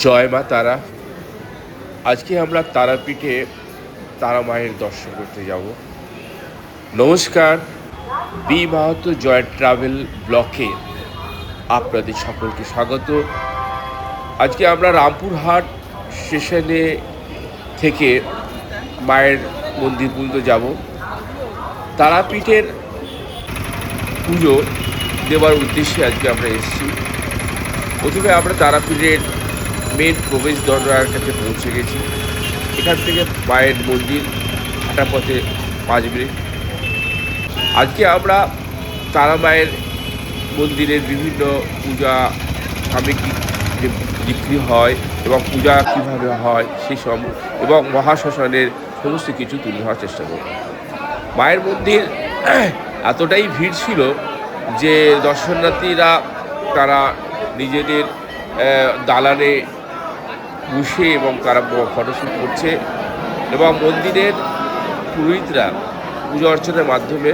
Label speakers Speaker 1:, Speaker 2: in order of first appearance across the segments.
Speaker 1: জয় মা তারা। আজকে আমরা তারাপীঠে তারা মায়ের দর্শন করতে যাব। নমস্কার, বি মাহাতো জয় ট্রাভেল ব্লকে আপনাদের সকলকে স্বাগত। আজকে আমরা রামপুরহাট স্টেশনে থেকে মায়ের মন্দির পর্যন্ত যাব। তারাপীঠের পুজো দেওয়ার উদ্দেশ্যে আজকে আমরা এসেছি। প্রথমে আমরা তারাপীঠের মেন প্রবেশ দরজার কাছে পৌঁছে গেছি। এখান থেকে মায়ের মন্দির হাঁটা পথে 5 মিনিট। আজকে আমরা তারা মায়ের মন্দিরের বিভিন্ন পূজা সামগ্রী যে বিক্রি হয় এবং পূজা কীভাবে হয় সেই সব এবং মহাশ্মশানের সমস্ত কিছু তুলে ধরার চেষ্টা করব। মায়ের মন্দির এতটাই ভিড় ছিল যে দর্শনার্থীরা তারা নিজেদের দালানে বসে এবং তারা ফটোশ্যুট করছে এবং মন্দিরের পুরোহিতরা পূজা অর্চনার মাধ্যমে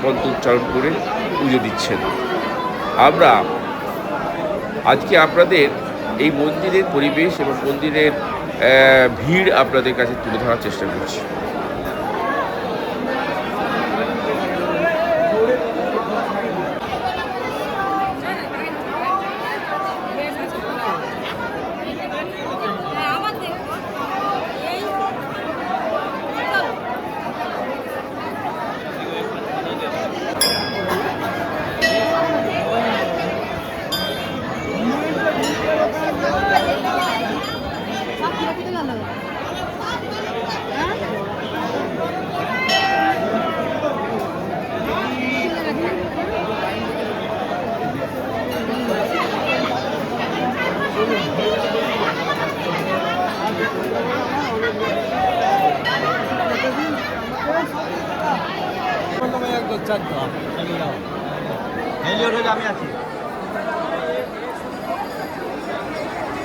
Speaker 1: মন্ত্র উচ্চারণ করে পুজো দিচ্ছেন। আমরা আজকে আপনাদের এই মন্দিরের পরিবেশ এবং মন্দিরের ভিড় আপনাদের কাছে তুলে ধরার চেষ্টা করছি।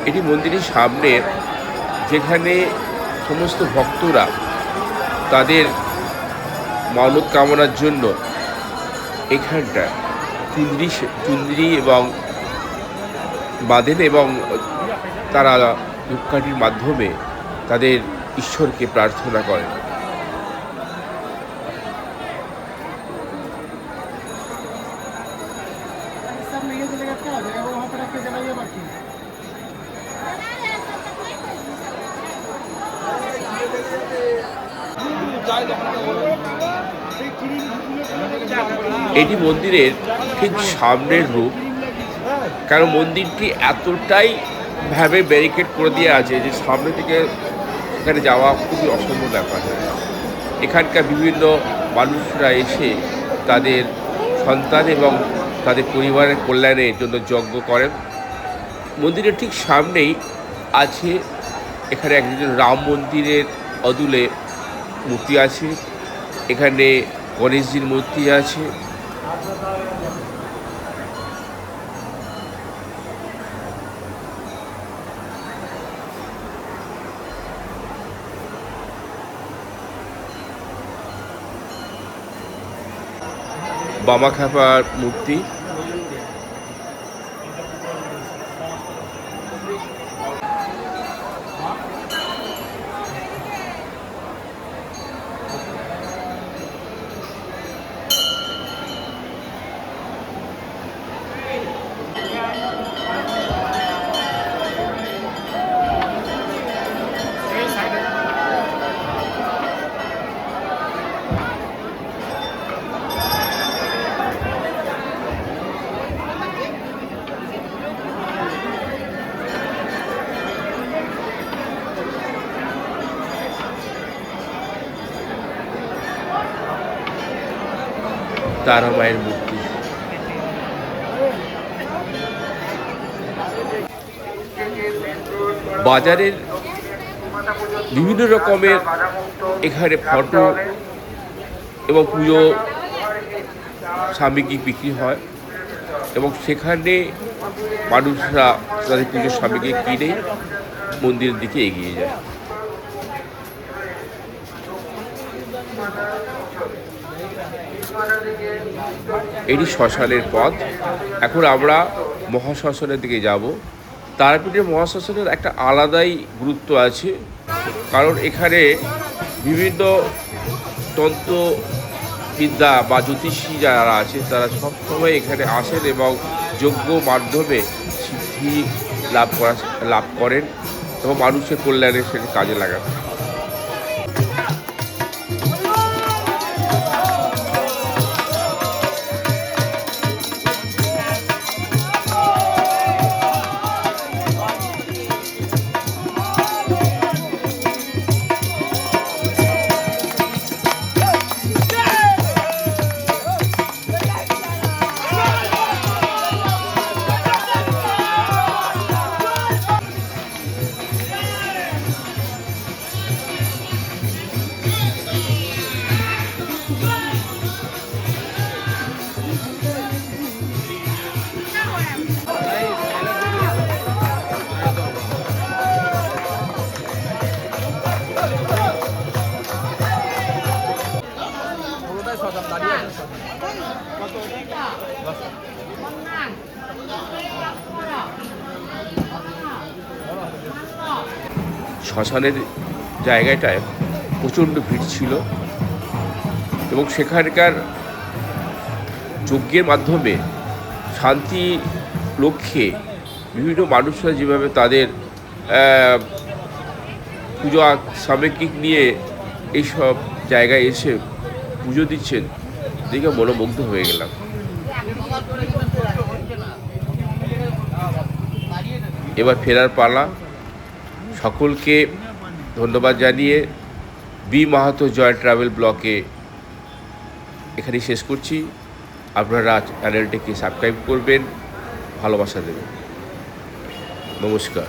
Speaker 1: এটি মন্দিরের সামনে, যেখানে সমস্ত ভক্তরা তাদের মানত কামনার জন্য এখানটা চুন্দ্রি এবং বাঁধেন এবং তারা ধূপকাঠির মাধ্যমে তাদের ঈশ্বরকে প্রার্থনা করেন। এটি মন্দিরের ঠিক সামনের রূপ, কারণ মন্দিরটি এতটাই ভাবে ব্যারিকেড করে দিয়ে আছে যে সামনে থেকে এখানে যাওয়া খুবই অসম্ভব ব্যাপার। এখানকার বিভিন্ন মানুষরা এসে তাদের সন্তান এবং তাদের পরিবারের কল্যাণের জন্য যজ্ঞ করেন। মন্দিরের ঠিক সামনেই আছে এখানে একজন রাম মন্দিরের অদূরে মূর্তি আছে, এখানে গণেশজির মূর্তি আছে। বামাখ্যাপার মূর্তি, তারা মায়ের মূর্তি। বাজারের বিভিন্ন রকমের এখানে ফটো এবং পুজো সামগ্রী বিক্রি হয় এবং সেখানে মানুষরা তাদের পুজোর সামগ্রী কিনে মন্দিরের দিকে এগিয়ে যায়। এটি শ্মশানের পথ। এখন আমরা মহাশ্মশানের দিকে যাব। তারাপীঠের মহাশ্মশানের একটা আলাদাই গুরুত্ব আছে, কারণ এখানে বিভিন্ন তন্ত্রবিদ্যা বা জ্যোতিষী যারা আছে তারা সবসময় এখানে আসেন এবং যজ্ঞ মাধ্যমে সিদ্ধি লাভ করেন এবং মানুষের কল্যাণে সেটা কাজে লাগান। শ্মশানের জায়গাটায় প্রচণ্ড ভিড় ছিল এবং সেখানকার যজ্ঞের মাধ্যমে শান্তি লক্ষ্যে বিভিন্ন মানুষরা যেভাবে তাদের পুজো সামগ্রিক নিয়ে এইসব জায়গায় এসে পুজো দিচ্ছেন দেখে মনোমুগ্ধ হয়ে গেলাম। এবার ফেরার পালা। সকলকে ধন্যবাদ জানিয়ে বি মাহাতো জয় ট্রাভেল ব্লকে এখানে শেষ করছি। আপনারা চ্যানেলটিকে সাবস্ক্রাইব করবেন, ভালোবাসা দেবেন। নমস্কার।